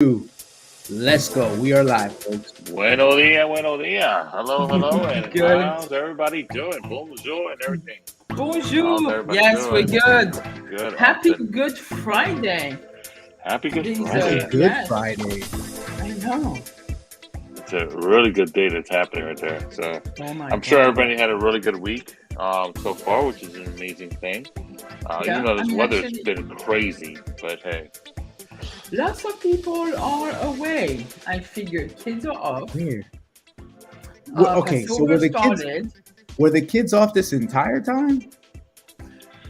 Two. Let's go. We are live, folks. Buenos dias, buenos dias. Hello, and Good. how's everybody doing? Bonjour and everything. How's Bonjour. everybody Yes, we're doing? good. Good, Happy awesome. Good Friday. Happy Good Today's, Friday. Good Yes. Friday. I know. It's a really good day that's happening right there. So Oh my I'm sure God. everybody had a really good week so far, which is an amazing thing. Yeah, Even though I this mean, weather's actually- been crazy, but hey, Lots of people are away. I figured kids are off. Where? Well, okay, so Passover started. were the kids off this entire time?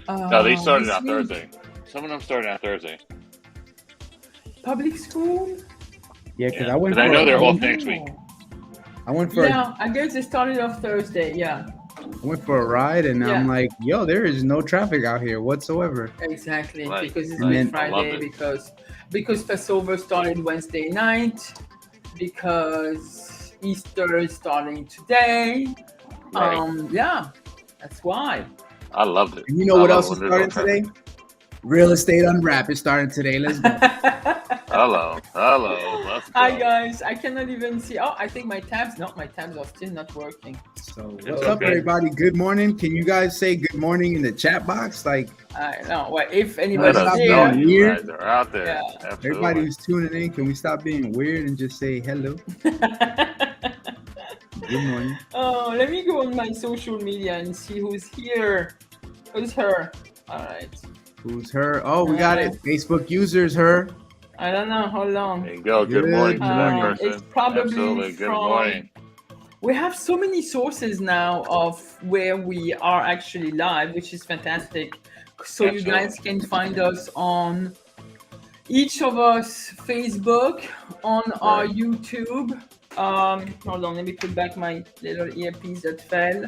no, they started this on week. Thursday. Some of them started on Thursday. Public school. Yeah, because Yeah, I went. but I for know a- they're I off went- next week. I went for. Yeah, I guess they started off Thursday. Yeah, I went for a ride, and I'm Yeah. like, "Yo, there is no traffic out here whatsoever." exactly. Right. Because it's And Good then- I love Friday. it. Because Passover started Wednesday night. Because Easter is starting today. Right. Yeah, that's why. I loved it. And you know I what love else is when there's no starting traffic. today? Real estate Unwrapped is starting today. Let's go. Hello, let's go. Hi guys, I cannot even see. Oh, I think my tabs are still not working. So, It's what's up, okay. everybody? Good morning. Can you guys say good morning in the chat box? Like I know. Well, if Let anybody's us Stop know there, being you weird. guys are out there. Yeah. Absolutely. everybody who's tuning in, can we stop being weird and just say hello? Good morning. oh, let me go on my social media and see who's here. Who's her? All right. Who's her? Oh, we got it. Facebook users, her. I don't know. Hold on. There you go. Good Good morning, morning. person. It's probably Absolutely. Good from- morning. We have so many sources now of where we are actually live, which is fantastic. So you guys can find us on each of us Facebook, on our Right. YouTube. Hold on, let me put back my little earpiece that fell.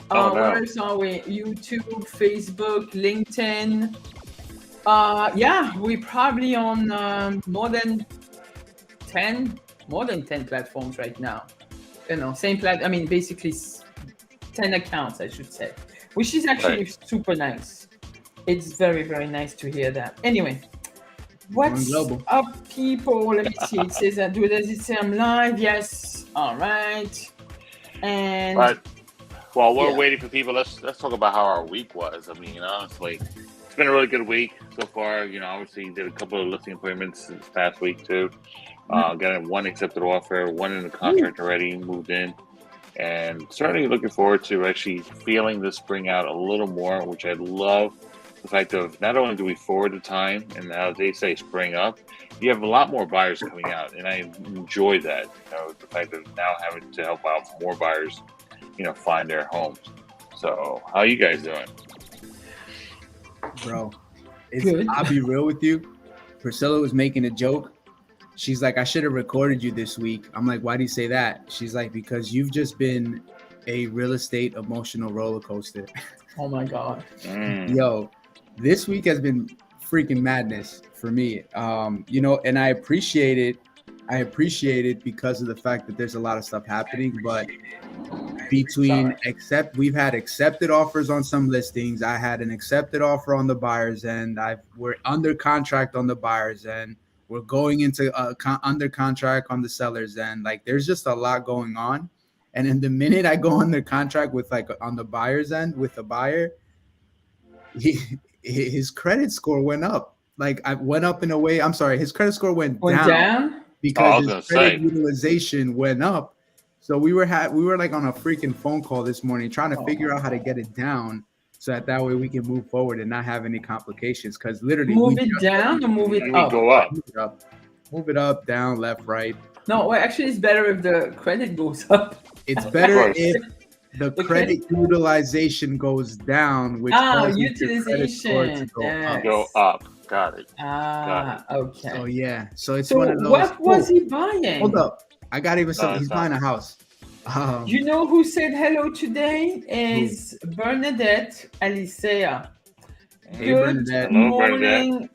Oh, no. Where else are we? YouTube, Facebook, LinkedIn. Yeah, we're probably on more than 10 platforms right now. Same I mean, basically 10 accounts, I should say, which is actually super nice. It's very, very nice to hear that. Anyway, what's global. up, people? Let me see. It says that. Does it say I'm live? Yes. All right. And But while we're Yeah. waiting for people, let's talk about how our week was. I mean, honestly, it's been a really good week so far. Obviously, did a couple of listing appointments this past week too. Got one accepted offer, one in the contract already, moved in, and certainly looking forward to actually feeling this spring out a little more, which I love. The fact of not only do we forward the time and how they say spring up, you have a lot more buyers coming out, and I enjoy that. The fact of now having to help out more buyers, find their homes. So, how you guys doing? Bro, Good. I'll be real with you. Priscilla was making a joke. She's like, I should have recorded you this week. I'm like, why do you say that? She's like, because you've just been a real estate emotional roller coaster. oh my God. Yo, this week has been freaking madness for me. And I appreciate it. I appreciate it because of the fact that there's a lot of stuff happening, but we've had accepted offers on some listings. I had an accepted offer on the buyer's end. We're under contract on the buyer's end. We're going into under contract on the seller's end. Like, there's just a lot going on. And in the minute I go under contract with on the buyer's end with the buyer, his credit score went up. Like, I went up in a way. I'm sorry, his credit score went down because his credit utilization went up. So we were like on a freaking phone call this morning trying to figure out how to get it down so that way we can move forward and not have any complications. Because literally, Move it down or move it up? Go up. Move it up, down, left, right. No, well, actually, it's better if the credit goes up. It's better course. if the credit utilization goes down, which causes your credit score to utilization. go up. Go up. Got it. Okay. So yeah, so it's So one of those. what was he buying? Hold up, I got even something. No, He's it's buying not. a house. You know who said hello today? Is Bernadette Alicea. Hey, Good Bernadette. Hello, morning,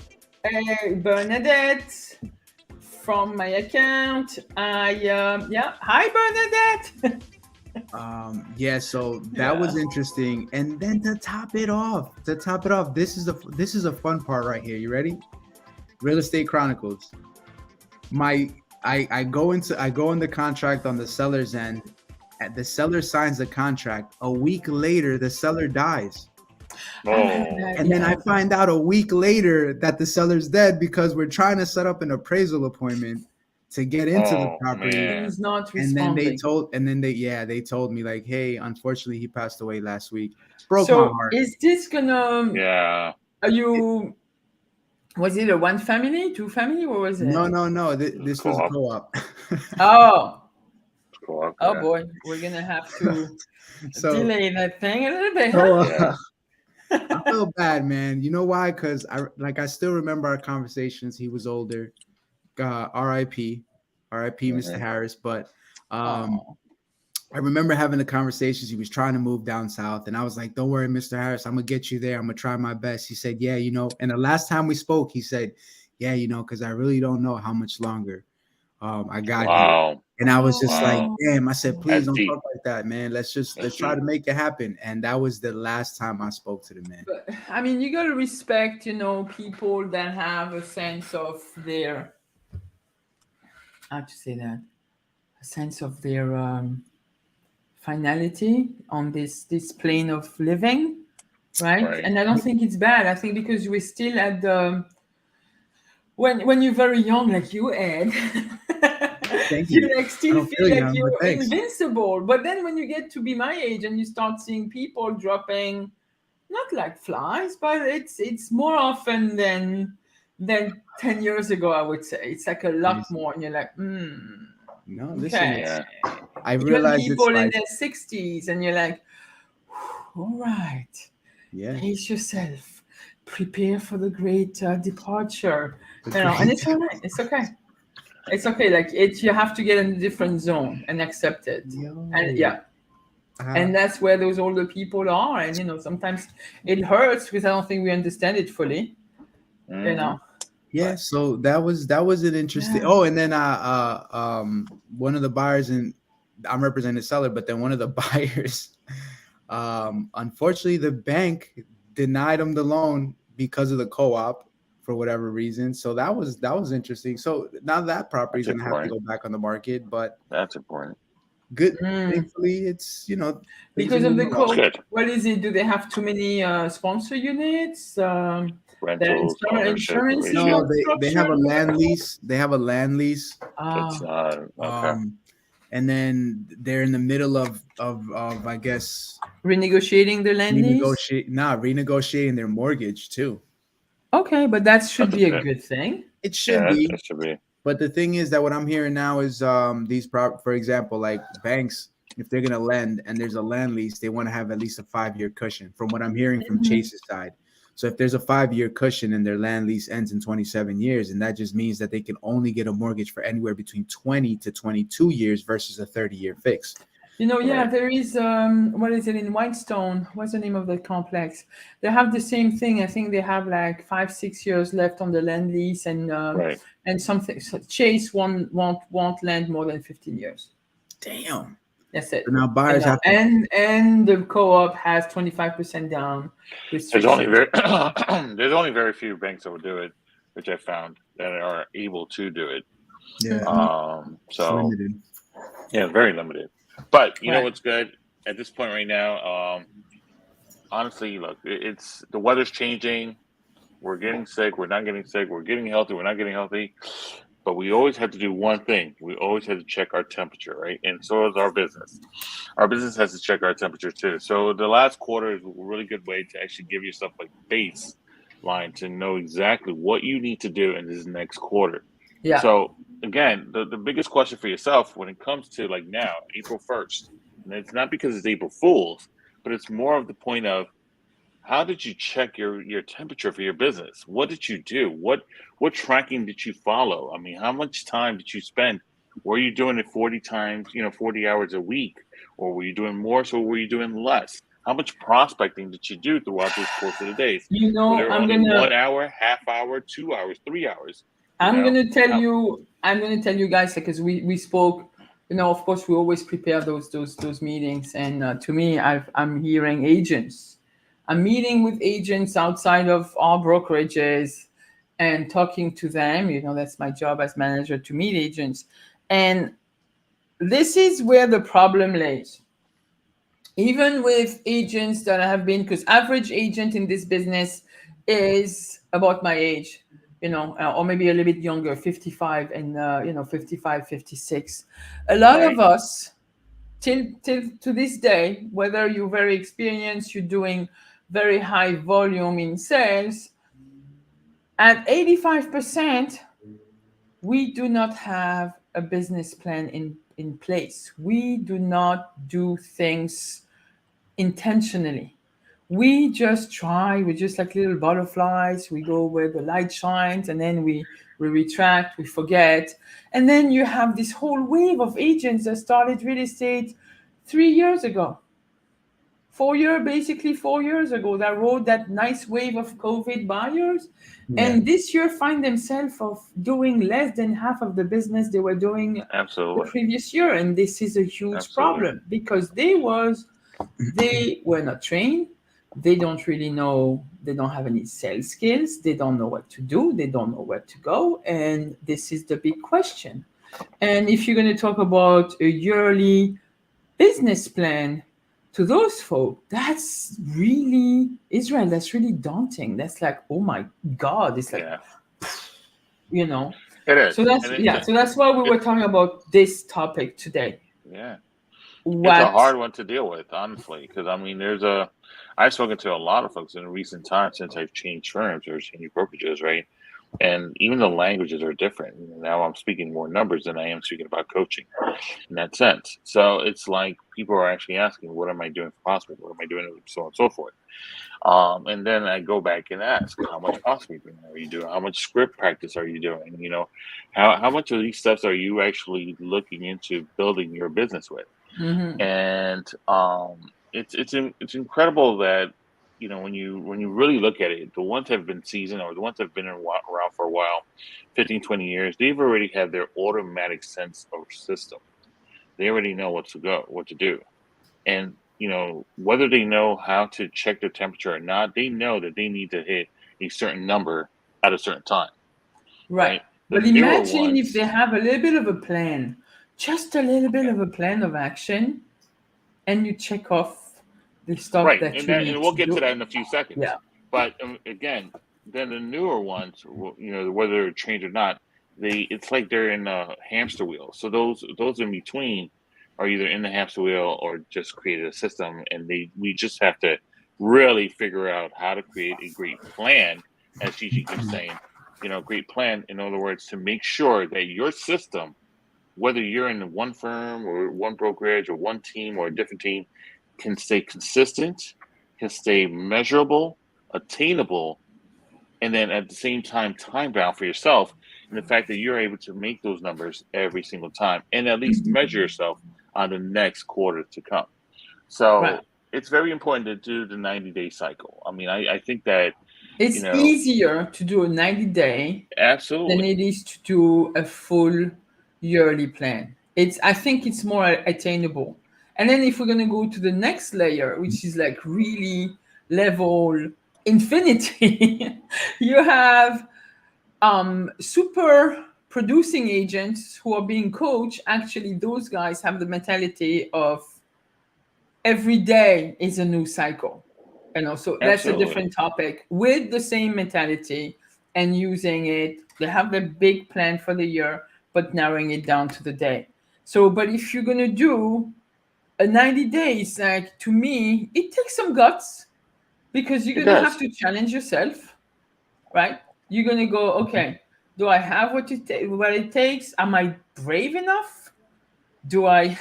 Bernadette. From my account, Hi, Bernadette. Yeah, so that was interesting. And then to top it off, this is a fun part right here. You ready? Real Estate Chronicles. my I go in the contract on the seller's end. The seller signs the contract. A week later, the seller dies. I've heard Oh, that. And then I Yeah. find out a week later that the seller's dead because we're trying to set up an appraisal appointment to get into the oh property. man. He's not And then responding. they told me like, hey, unfortunately he passed away last week. Broke my So heart. is this gonna? Yeah. Are you? Was it a one family, two family? What was it? No. This was a Co-op. co-op. Oh, Co-op. oh Yeah. boy, we're gonna have to So delay that thing a little bit, so huh? Yeah. I felt bad, man. You know why? Because I still remember our conversations. He was older. R.I.P. R.I.P. Mr. Mhm. Harris. But um, Oh, I remember having the conversations. He was trying to move down south, and I was like, "Don't worry, Mr. Harris. I'm gonna get you there. I'm gonna try my best." He said, "Yeah, you know." And the last time we spoke, he said, "Yeah, you know, because I really don't know how much longer I got here." Wow. And I was just like, Wow. oh. "Damn!" I said, "Please That's don't deep. talk like that, man. Let's That's try to deep. make it happen." And that was the last time I spoke to the man. But I mean, you gotta respect, people that have a sense of their, how to say that, a sense of their finality on this plane of living, right? Right. And I don't think it's bad. I think because we're still at the when you're very young, like you, Ed, Thank you you. like I still don't feel feel like young, but you're thanks. invincible. But then when you get to be my age and you start seeing people dropping, not like flies, but it's more often than 10 years ago. I would say it's like a lot Crazy. more, and you're like, No, listen, okay. it's Yeah. I Even realize it's people in like, their 60s, and you're like, all right, yeah, pace yourself, prepare for the great departure, the and great it's all right. It's okay. It's okay. Like it, you have to get in a different zone and accept it. And yo. yeah, and that's where those older people are. And sometimes it hurts because I don't think we understand it fully. You Hmm. know, Yeah, but so that was an interesting. yeah, Oh, and then one of the buyers, and I'm representing the seller, but then one of the buyers, unfortunately, the bank denied him the loan because of the co-op for whatever reason. So that was interesting. So now that property is That's gonna have to important. go back on the market, but That's important. good. mm. Thankfully, it's things are Because of the moving That's along. co. good. What is it? Do they have too many sponsor units? Their Rentals, ownership, insurance is No, not ratio. they have a structured land well. lease. They have a land lease. That's Ah, not okay. Um, and then they're in the middle of I guess renegotiating the land lease. renegotiating their mortgage too. Okay, but that should That's be a okay. good thing. It Yeah, should be, that should be. but the thing is that what I'm hearing now is for example, like banks, if they're gonna lend and there's a land lease, they want to have at least a 5 year cushion. From what I'm hearing from Mhm. Chase's side. So if there's a 5 year cushion and their land lease ends in 27 years, and that just means that they can only get a mortgage for anywhere between 20 to 22 years versus a 30-year fix. Yeah, Right. there is what is it in Whitestone? What's the name of the complex? They have the same thing. I think they have like 5, 6 years left on the land lease, Right. and something. So Chase won't lend more than 15 years. Damn. That's So it. now buyers have to. And the co-op has 25% down There's only restrictions. very there's only very few banks that will do it, which I found that are able to do it. Yeah, it's So limited. yeah, very limited. But you know Right. what's good at this point right now? Honestly, look, it's the weather's changing. We're getting sick. We're not getting sick. We're getting healthy. We're not getting healthy. But we always have to do one thing. We always have to check our temperature, right? And so is our business. Our business has to check our temperature too. So the last quarter is a really good way to actually give yourself a baseline to know exactly what you need to do in this next quarter. Yeah. So again, the biggest question for yourself when it comes to like now, April 1st, and it's not because it's April Fool's, but it's more of the point of how did you check your temperature for your business? What did you do? What tracking did you follow? I mean, how much time did you spend? Were you doing it 40 times, 40 hours a week? Or were you doing more? So were you doing less? How much prospecting did you do throughout this course of the days? Were there I'm only gonna 1 hour, half hour, 2 hours, 3 hours? You I'm know? gonna tell How you. I'm gonna tell you guys because we spoke. Of course, we always prepare those meetings, and to me, I'm hearing agents. I'm meeting with agents outside of our brokerages, and talking to them. That's my job as manager, to meet agents. And this is where the problem lays. Even with agents that I have been, because average agent in this business is about my age, or maybe a little bit younger, 55 and 55, 56. A lot of Right. us, till to this day, whether you're very experienced, you're doing very high volume in sales, at 85%, we do not have a business plan in place. We do not do things intentionally. We just try, we're just like little butterflies. We go where the light shines, and then we retract, we forget. And then you have this whole wave of agents that started real estate 3 years ago. 4 years ago, that rode that nice wave of COVID buyers. Yeah. And this year find themselves of doing less than half of the business they were doing the Absolutely. previous year. And this is a huge Absolutely. problem because they were not trained. They don't really know, they don't have any sales skills. They don't know what to do. They don't know where to go. And this is the big question. And if you're going to talk about a yearly business plan to those folk, that's really Israel. That's really daunting. That's like, oh my God. It's like, Yeah. you know. It is. So that's And yeah. So that's why we were it's talking about this topic today. yeah. It's a What hard one to deal with, honestly, because I mean, I've spoken to a lot of folks in recent times since I've changed firms or changed brokerages, right? And even the languages are different. Now I'm speaking more numbers than I am speaking about coaching in that sense. So it's like people are actually asking, what am I doing for prospect? What am I doing? So on and so forth. And then I go back and ask, how much prospecting are you doing? How much script practice are you doing? How much of these steps are you actually looking into building your business with? Mhm. And it's incredible that when you really look at it, the ones that have been seasoned or the ones that have been around for a while, 15, 20 years, they've already had their automatic sense of system. They already know what to do. And whether they know how to check their temperature or not, they know that they need to hit a certain number at a certain time, Right. right? The But newer imagine if ones, they have a little bit of a plan, just a little bit okay, of a plan of action, and you check off the stuff right? that And you that, and need we'll to get to do. that in a few Yeah. seconds. But again, then the newer ones, whether they're trained or not, it's like they're in a hamster wheel. So those in between are either in the hamster wheel or just created a system, and we just have to really figure out how to create a great plan, as Gigi keeps saying, great plan. In other words, to make sure that your system, whether you're in one firm or one brokerage or one team or a different team, can stay consistent, can stay measurable, attainable, and then at the same time, time bound for yourself. And the fact that you're able to make those numbers every single time and at least measure yourself on the next quarter to come. Right. So it's very important to do the 90-day cycle. I mean, I think that, you It's know, easier to do a 90-day than absolutely. it is to do a full yearly plan. I think it's more attainable. And then if we're gonna go to the next layer, which is like really level infinity, you have super producing agents who are being coached. Actually, those guys have the mentality of every day is a new cycle. So that's a Absolutely. different topic with the same mentality and using it. They have the big plan for the year, but narrowing it down to the day. So, but if you're gonna do a 90 days, like to me, it takes some guts because you're It gonna have does. to challenge yourself, right? You're gonna go, okay, do I have what it takes? Am I brave enough? Do I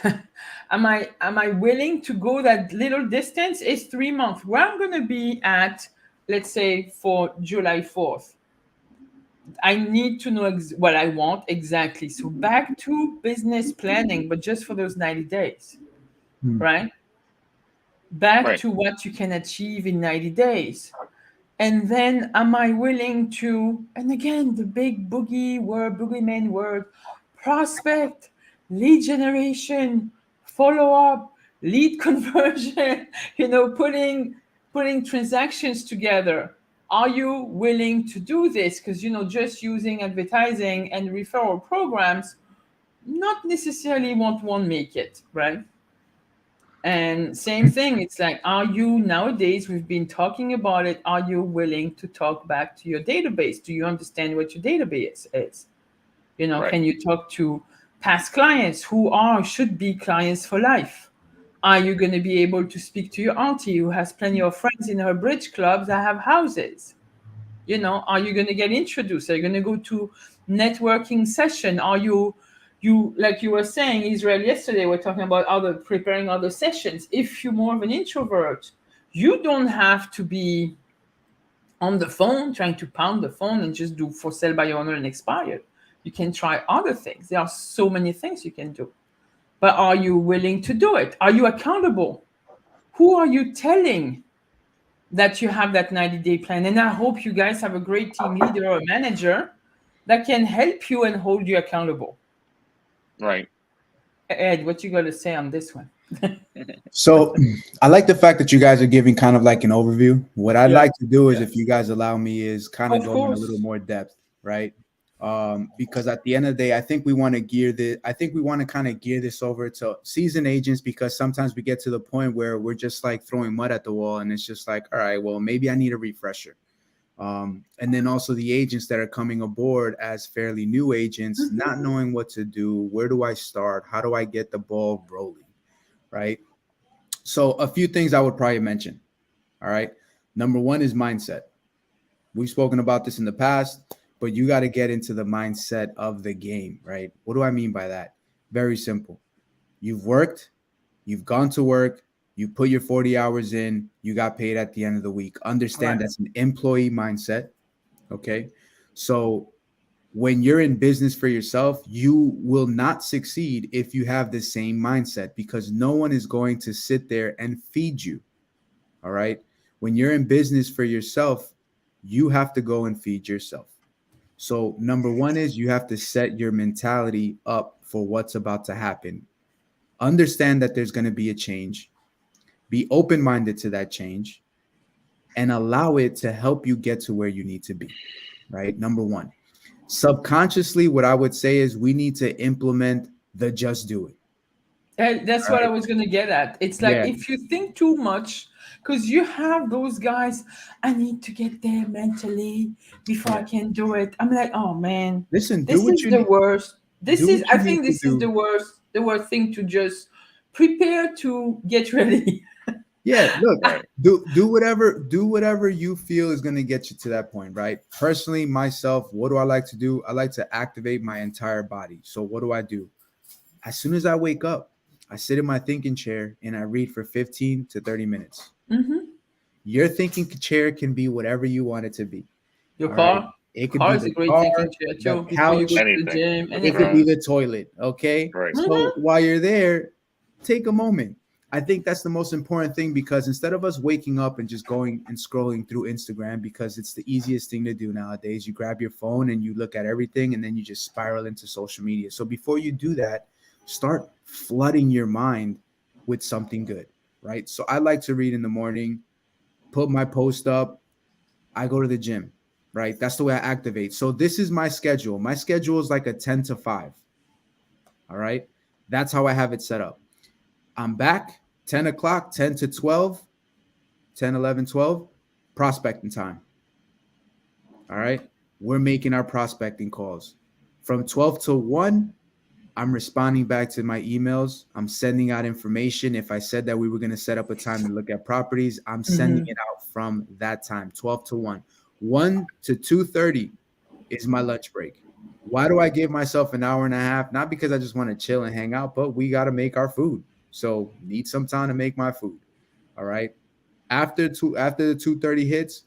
am I willing to go that little distance? It's 3 months. Where I'm gonna be at, let's say for July 4th. I need to know what I want exactly. So back to business planning, but just for those 90 days, Hmm. right? Back Right. to what you can achieve in 90 days. And then am I willing to, and again, the big boogeyman word, prospect, lead generation, follow up, lead conversion, putting transactions together. Are you willing to do this? Because just using advertising and referral programs not necessarily won't make it, right? And same thing, it's like, are you nowadays, we've been talking about it, are you willing to talk back to your database? Do you understand what your database is? Right. Can you talk to past clients who should be clients for life? Are you going to be able to speak to your auntie who has plenty of friends in her bridge clubs that have houses? Are you going to get introduced? Are you going to go to networking session? Are you like you were saying, Israel, yesterday, we're talking about preparing other sessions. If you're more of an introvert, you don't have to be on the phone trying to pound the phone and just do for sale by owner and expired. You can try other things. There are so many things you can do. But are you willing to do it? Are you accountable? Who are you telling that you have that 90-day plan? And I hope you guys have a great team leader or manager that can help you and hold you accountable. Right. Ed, what you got to say on this one? So I like the fact that you guys are giving kind of like an overview. What I'd Yeah. like to do is, if you guys allow me, is kind of Of go in a course. little more depth, right? Because at the end of the day, I think we want to kind of gear this over to seasoned agents, because sometimes we get to the point where we're just like throwing mud at the wall, and it's just like, all right, well, maybe I need a refresher. And then also the agents that are coming aboard as fairly new agents, not knowing what to do. Where do I start? How do I get the ball rolling? Right. So a few things I would probably mention. All right. Number one is mindset. We've spoken about this in the past, but you got to get into the mindset of the game, right? What do I mean by that? Very simple. You've worked, you've gone to work, you put your 40 hours in, you got paid at the end of the week. Understand Right. that's an employee mindset. Okay. So when you're in business for yourself, you will not succeed if you have the same mindset, because no one is going to sit there and feed you. All right. When you're in business for yourself, you have to go and feed yourself. So, number one is you have to set your mentality up for what's about to happen. Understand that there's going to be a change, be open minded to that change, and allow it to help you get to where you need to be. Right. Number one. Subconsciously, what I would say is we need to implement the just do it. That's All what I right. was going to get at. It's like, Yeah. if you think too much, because you have those guys, I need to get there mentally before I Yeah. can do it. I'm like, oh man, Listen, this is the worst. do what I you need think to this is do. the worst thing, to just prepare to get ready. Yeah, look, Right. do whatever you feel is going to get you to that point, right? Personally, myself, what do I like to do? I like to activate my entire body. So what do? As soon as I wake up, I sit in my thinking chair and I read for 15 to 30 minutes. Hmm. Your thinking chair can be whatever you want it to be. Your All right. car, It could car be is a the great car, thinking chair the too. Before you go couch, to the Anything. gym, it could be anything. the toilet. Okay. Right. So while you're there, take a moment. I think that's the most important thing, because instead of us waking up and just going and scrolling through Instagram, because it's the easiest thing to do nowadays, you grab your phone and you look at everything and then you just spiral into social media. So before you do that, start flooding your mind with something good, right? So I like to read in the morning, put my post up, I go to the gym, right? That's the way I activate. So this is my schedule. My schedule is like a 10 to 5. All right. That's how I have it set up. I'm back 10 o'clock, 10 to 12, 10, 11, 12, prospecting time. All right. We're making our prospecting calls. From 12 to 1, I'm responding back to my emails. I'm sending out information. If I said that we were going to set up a time to look at properties, I'm sending Hmm. it out from that time, 12 to 1. 1 to 2:30 is my lunch break. Why do I give myself an hour and a half? Not because I just want to chill and hang out, but we got to make our food. So need some time to make my food. All right. After the 2:30 hits,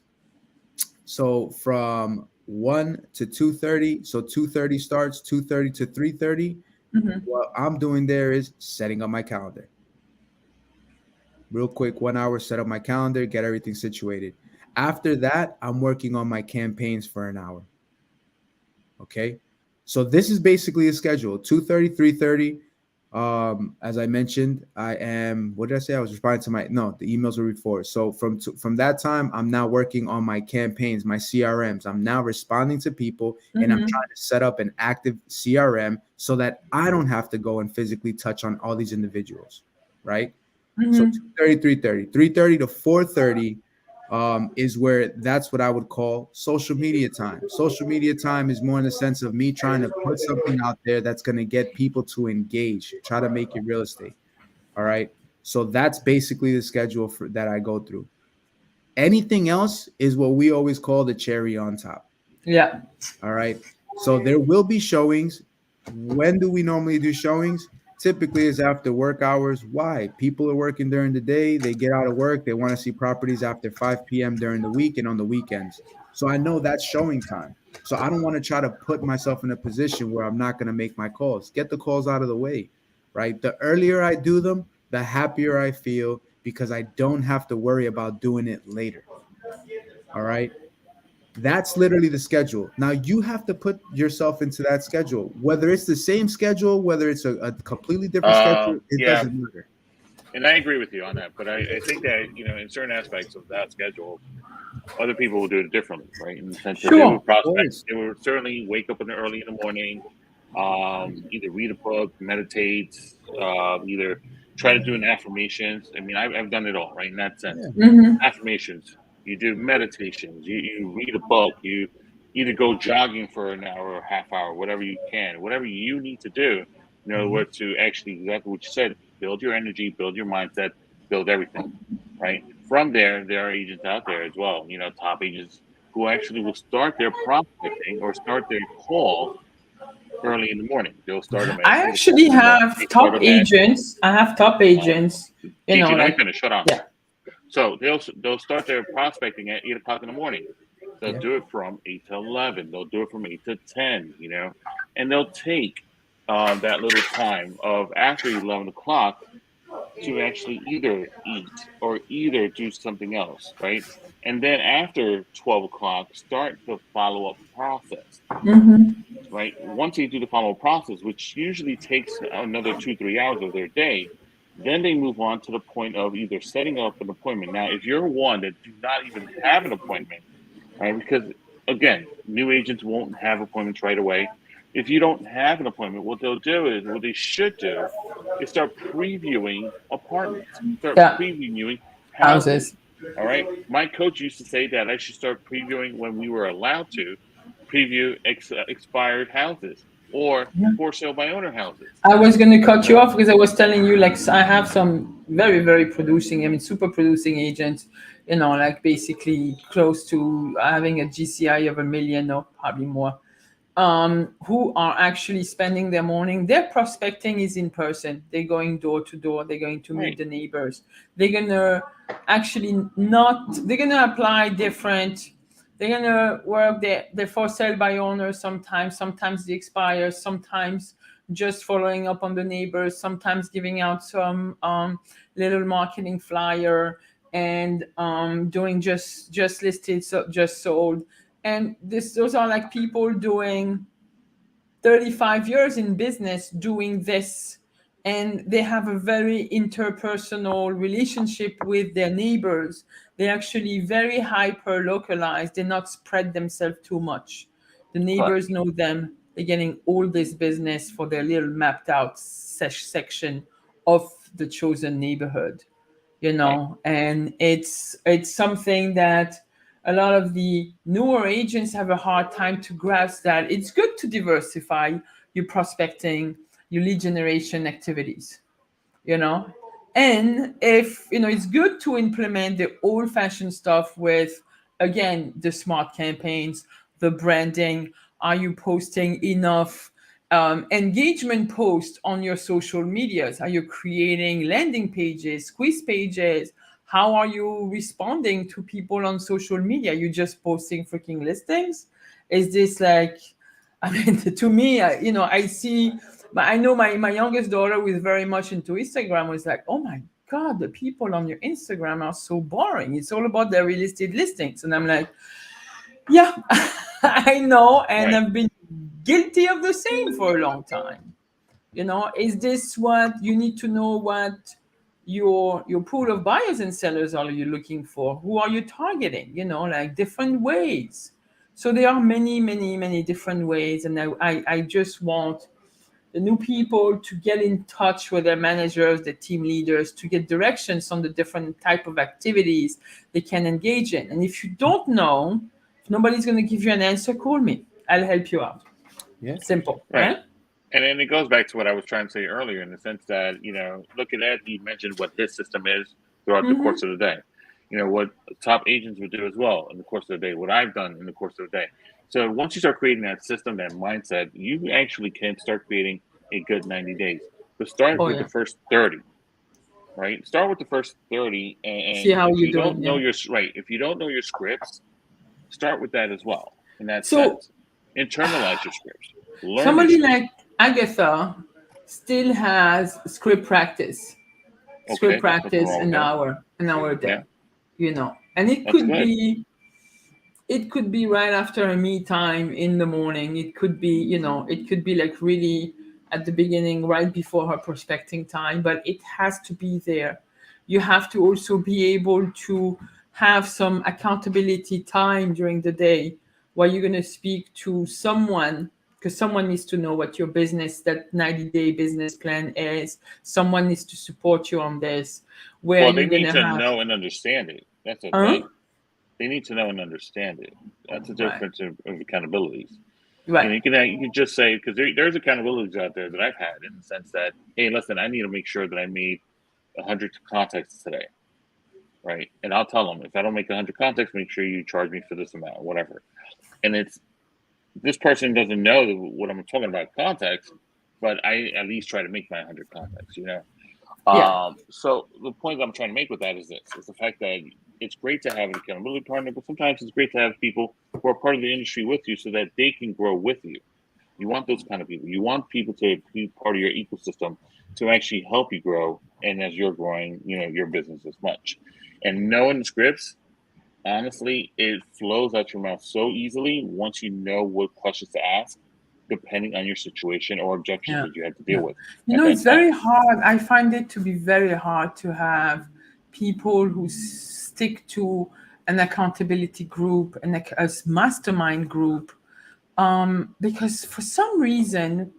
so from 1 to 2:30, so 2:30 starts, 2:30 to 3:30. Hmm. What I'm doing there is setting up my calendar. Real quick, 1 hour, set up my calendar, get everything situated. After that, I'm working on my campaigns for an hour. Okay. So this is basically a schedule: 2:30, 3:30, As I mentioned, I am. What did I say? I was responding to my no. The emails were before. So from that time, I'm now working on my campaigns, my CRMs. I'm now responding to people, and I'm Mm-hmm. trying to set up an active CRM so that I don't have to go and physically touch on all these individuals, right? So Mm-hmm. 2:30, 3:30, 3:30 to 4:30 is where that's what I would call social media time. Social media time is more in the sense of me trying to put something out there that's going to get people to engage, try to make it real estate. All right. So that's basically the schedule that I go through. Anything else is what we always call the cherry on top. Yeah. All right. So there will be showings. When do we normally do showings? Typically is after work hours. Why? People are working during the day. They get out of work. They want to see properties after 5 p.m. during the week and on the weekends. So I know that's showing time. So I don't want to try to put myself in a position where I'm not going to make my calls. Get the calls out of the way, right? The earlier I do them, the happier I feel because I don't have to worry about doing it later. All right. That's literally the schedule. Now you have to put yourself into that schedule. Whether it's the same schedule, whether it's a completely different schedule, it Yeah, doesn't matter. and I agree with you on that. But I think that in certain aspects of that schedule, other people will do it differently, right? In the sense that they Sure. would Of prospect, course. they would certainly wake up early in the morning, either read a book, meditate, either try to do an affirmations. I mean, I've done it all, right? In that sense, Yeah. Mm-hmm. affirmations. You do meditations. You read a book. You either go jogging for an hour or a half hour, whatever you can, whatever you need to do in Mhm. order to actually exactly what you said, build your energy, build your mindset, build everything, right? From there are agents out there as well, top agents who actually will start their prospecting or start their calls early in the morning. They'll start them at I 8 o'clock actually in the morning. They have start top them at agents. I have top uh, agents. TG. Let me Like finish. Shut on. yeah. So they'll start their prospecting at 8 o'clock in the morning. They'll Yeah. do it from 8 to 11. They'll do it from 8 to 10. And they'll take that little time of after 11 o'clock to actually either eat or either do something else, right? And then after 12 o'clock, start the follow up process, Mm-hmm. right? Once they do the follow up process, which usually takes another 2, 3 hours of their day, then they move on to the point of either setting up an appointment. Now, if you're one that do not even have an appointment, right? Because again, new agents won't have appointments right away. If you don't have an appointment, what they should do is start previewing apartments, start Yeah. previewing houses. Houses. All right. My coach used to say that I should start previewing when we were allowed to preview expired houses or for sale by owner houses. I was going to cut you off because I was telling you, like, I have some very, very producing, I mean, super producing agents, like basically close to having a GCI of 1 million or probably more, who are actually spending their morning. Their prospecting is in person. They're going door to door. They're going to meet Right. the neighbors. They're going to actually not, they're going to apply different. They're gonna work the for sale by owner sometimes the expires, sometimes just following up on the neighbors, sometimes giving out some little marketing flyer and doing just listed, so just sold. And those are like people doing 35 years in business doing this, and they have a very interpersonal relationship with their neighbors. They're actually very hyper localized. They not spread themselves too much. The Correct. neighbors know them. They're getting all this business for their little mapped out section of the chosen neighborhood, Right. and it's something that a lot of the newer agents have a hard time to grasp, that it's good to diversify your prospecting, your lead generation activities, you know and if it's good to implement the old fashioned stuff with, again, the smart campaigns, the branding. Are you posting enough engagement posts on your social medias? Are you creating landing pages, quiz pages? How are you responding to people on social media? You just posting freaking listings? Is this like, I mean, to me, I see, but I know my youngest daughter, who is very much into Instagram, was like, "Oh my God, the people on your Instagram are so boring. It's all about their real estate listings." And I'm like, "Yeah, I know, and Right. I've been guilty of the same for a long time." Is this what you need to know? What your pool of buyers and sellers are you looking for? Who are you targeting? Like different ways. So there are many, many, many different ways, and I just want the new people to get in touch with their managers, their team leaders, to get directions on the different type of activities they can engage in. And if you don't know, if nobody's going to give you an answer, call me. I'll help you out. Yeah. Simple, Right. right? And then it goes back to what I was trying to say earlier, in the sense that, looking at, he mentioned what his system is throughout the Mm-hmm. course of the day. What top agents would do as well in the course of the day, what I've done in the course of the day. So once you start creating that system, that mindset, you actually can start creating a good 90 days. But start Oh with yeah. the first 30, right? Start with the first 30. See And how if you're you doing. don't know Yeah. if you don't know your scripts, start with that as well. In that So sense, internalize your scripts, learn your somebody scripts. like Agatha still has script Okay, that's nothing practice wrong with that. an hour a Yeah, day, and that's good. it could be right after a me time in the morning. It could be, it could be like really at the beginning, right before her prospecting time, but it has to be there. You have to also be able to have some accountability time during the day where you're going to speak to someone, because someone needs to know what your business, that 90-day business plan is. Someone needs to support you on this, where Well, they you're going need to to have, know and understand it. That's the huh? thing. They need to know and understand it. That's the Right, difference of accountabilities. right. You can just say, because there's accountabilities out there that I've had, in the sense that, hey, listen, I need to make sure that I made 100 contacts today, right? And I'll tell them, if I don't make 100 contacts, make sure you charge me for this amount, whatever. And it's this person doesn't know what I'm talking about contacts, but I at least try to make my 100 contacts. Yeah. So the point that I'm trying to make with that is this: is the fact that it's great to have an accountability partner, but sometimes it's great to have people who are part of the industry with you, so that they can grow with you. You want those kind of people. You want people to be part of your ecosystem to actually help you grow, and as you're growing, your business as much. And knowing the scripts, honestly, it flows out your mouth so easily once you know what questions to ask, depending on your situation or objections Yeah. that you have to deal Yeah. with at that It's time. very hard. I find it to be very hard to have people who stick to an accountability group and a mastermind group, because for some reason,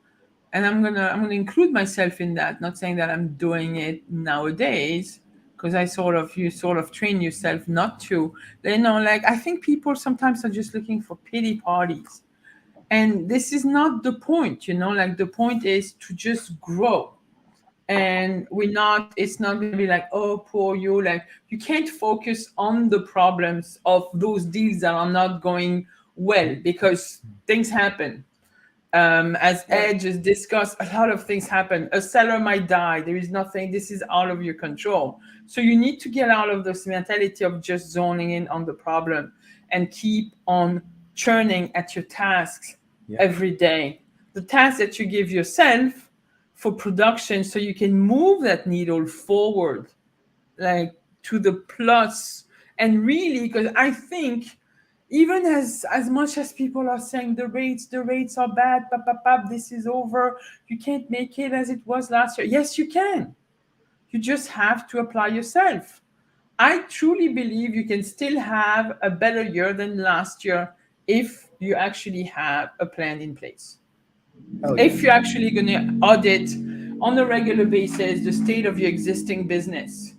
and I'm gonna include myself in that. Not saying that I'm doing it nowadays, because you sort of train yourself not to. Like I think people sometimes are just looking for pity parties, and this is not the point. Like the point is to just grow, and it's not going to be like, oh, poor you. Like you can't focus on the problems of those deals that are not going well, because things happen. As Right. Ed just discussed, a lot of things happen. A seller might die. There is nothing. This is out of your control. So you need to get out of this mentality of just zoning in on the problem and keep on churning at your tasks Yeah. every day. The tasks that you give yourself for production, so you can move that needle forward, like to the plus. And really, because I think even as much as people are saying the rates are bad, this is over, you can't make it as it was last year. Yes, you can. You just have to apply yourself. I truly believe you can still have a better year than last year if you actually have a plan in place. Oh yeah. If you're actually going to audit on a regular basis the state of your existing business.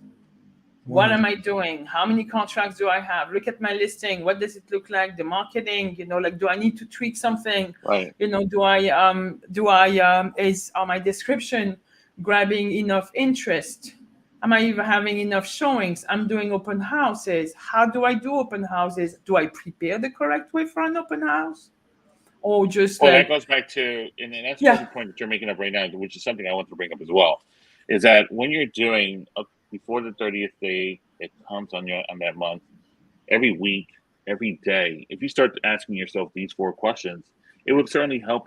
What am 100. I doing? How many contracts do I have? Look at my listing. What does it look like? The marketing, like, do I need to tweak something? Right. Is my description grabbing enough interest? Am I even having enough showings? I'm doing open houses. How do I do open houses? Do I prepare the correct way for an open house? Or just Well, that like, goes back to, and that's a yeah, perfect point that you're making up right now, which is something I want to bring up as well, is that when you're doing before the 30th day, it comes on that month, every week, every day, if you start asking yourself these 4 questions, it would certainly help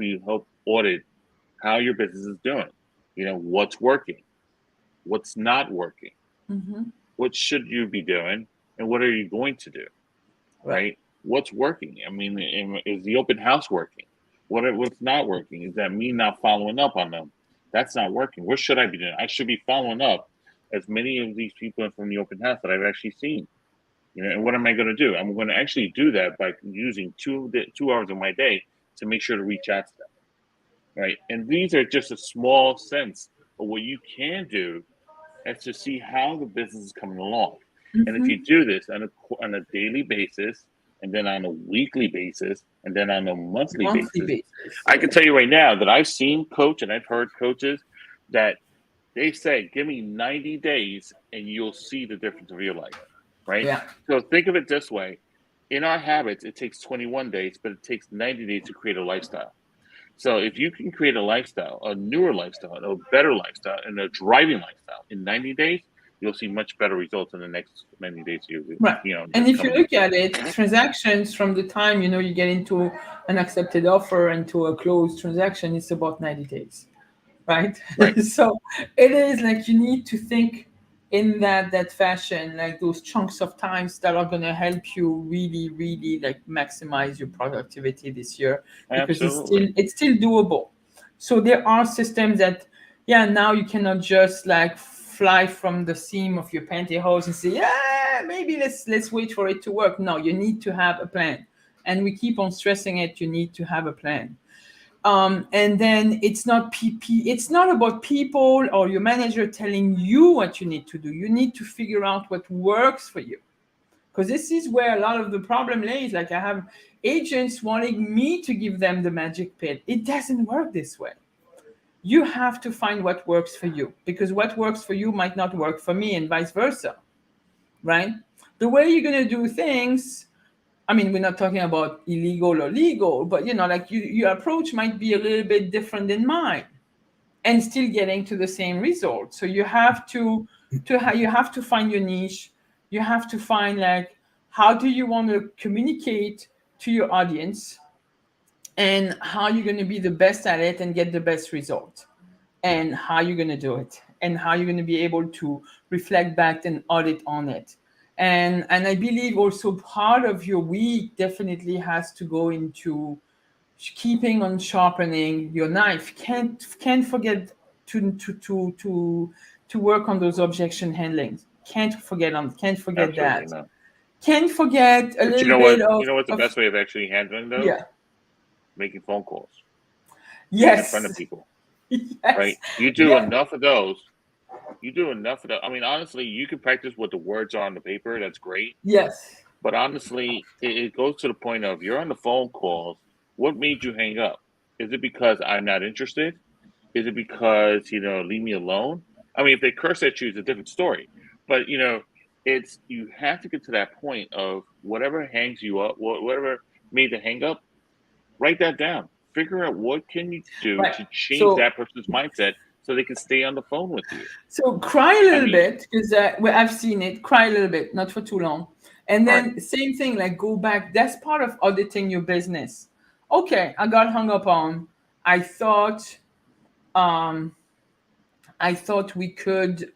audit how your business is doing. What's working, what's not working, hmm, what should you be doing, and what are you going to do, right. right? What's working? I mean, is the open house working? What's not working? Is that me not following up on them? That's not working. What should I be doing? I should be following up as many of these people from the open house that I've actually seen. And what am I going to do? I'm going to actually do that by using 2 hours of my day to make sure to reach out to them, right? And these are just a small sense of what you can do as to see how the business is coming along. And if you do this on a daily basis, and then on a weekly basis, and then on a monthly basis, I can tell you right now that I've seen and I've heard coaches that they say, give me 90 days and you'll see the difference of your life, right? Yeah. So think of it this way. In our habits, it takes 21 days, but it takes 90 days to create a lifestyle. So if you can create a lifestyle, a newer lifestyle, a better lifestyle, and a driving lifestyle in 90 days, you'll see much better results in the next 90 days. Right. And if you look at it, transactions from the time, you get into an accepted offer and to a closed transaction, it's about 90 days, right? So it is like you need to think in that fashion, like those chunks of times that are going to help you really, really like maximize your productivity this year, because it's still doable. So there are systems that, now you cannot just like fly from the seam of your pantyhose and say, maybe let's wait for it to work. No, you need to have a plan, and we keep on stressing it. You need to have a plan. And then it's not it's not about people or your manager telling you what you need to do. You need to figure out what works for you, because this is where a lot of the problem lays. Like I have agents wanting me to give them the magic pill. It doesn't work this way. You have to find what works for you, because what works for you might not work for me, and vice versa, right? The way you're going to do things, I mean, we're not talking about illegal or legal, but like your approach might be a little bit different than mine, and still getting to the same result. So you have to find your niche. You have to find like, how do you want to communicate to your audience, and how you're going to be the best at it and get the best result, and how you're going to do it, and how you're going to be able to reflect back and audit on it. And I believe also part of your week definitely has to go into keeping on sharpening your knife. Can't forget to work on those objection handlings. Can't forget Absolutely that. Not. Can't forget a but little bit of. You know what's the best way of actually handling those? Yeah. Making phone calls. Yes. Being in front of people. Yes. Right? You do enough of those. I mean, honestly, you can practice what the words are on the paper. That's great. Yes. But honestly, it goes to the point of, you're on the phone calls. What made you hang up? Is it because I'm not interested? Is it because, leave me alone? I mean, if they curse at you, it's a different story. But, you have to get to that point of whatever hangs you up, whatever made the hang up, write that down. Figure out what can you do to change that person's mindset so they can stay on the phone with you. So cry a little bit, because I've seen it. Cry a little bit, not for too long. And then same thing, like go back. That's part of auditing your business. Okay, I got hung up on. I thought we could,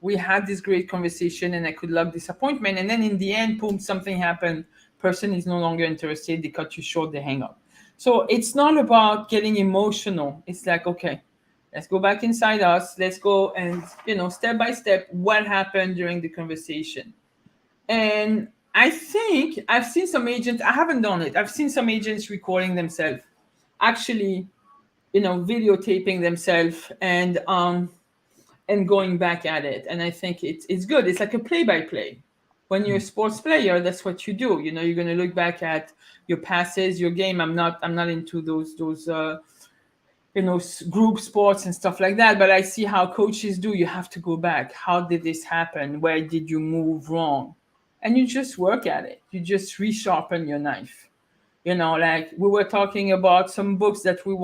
we had this great conversation and I could log disappointment. And then in the end, boom, something happened. Person is no longer interested. They cut you short, they hang up. So it's not about getting emotional. It's like, okay, let's go back inside us. Let's go and, step by step, what happened during the conversation. And I think I've seen some agents, I haven't done it. I've seen some agents recording themselves, actually, videotaping themselves and going back at it. And I think it's good. It's like a play-by-play. When you're a sports player, that's what you do. You're going to look back at your passes, your game. I'm not into those group sports and stuff like that, but I see how coaches do. You have to go back. How did this happen? Where did you move wrong? And you just work at it. You just resharpen your knife. Like we were talking about some books that we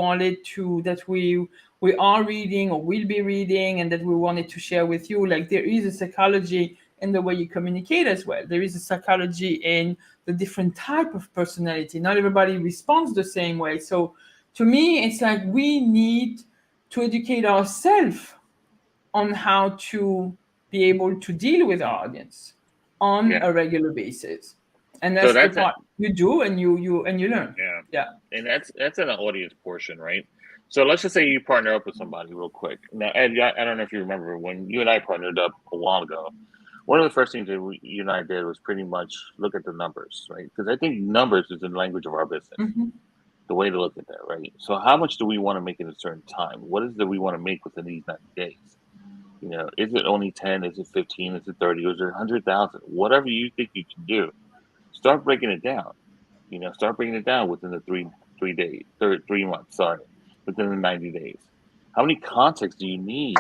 are reading or will be reading, and that we wanted to share with you. Like there is a psychology in the way you communicate as well. There is a psychology in the different type of personality. Not everybody responds the same way. So to me, it's like we need to educate ourselves on how to be able to deal with our audience on a regular basis. And that's the part you do, and you learn. Yeah. And that's an audience portion, right? So let's just say you partner up with somebody real quick. Now, Ed, I don't know if you remember when you and I partnered up a while ago. One of the first things that you and I did was pretty much look at the numbers, right? Because I think numbers is the language of our business, Mhm. the way to look at that, right? So how much do we want to make in a certain time? What is it we want to make within these 90 days? You know, is it only 10? Is it 15? Is it 30? Or is it 100,000? Whatever you think you can do, start breaking it down. You know, start breaking it down within the 3 days, 3 months, sorry, within the 90 days. How many contacts do you need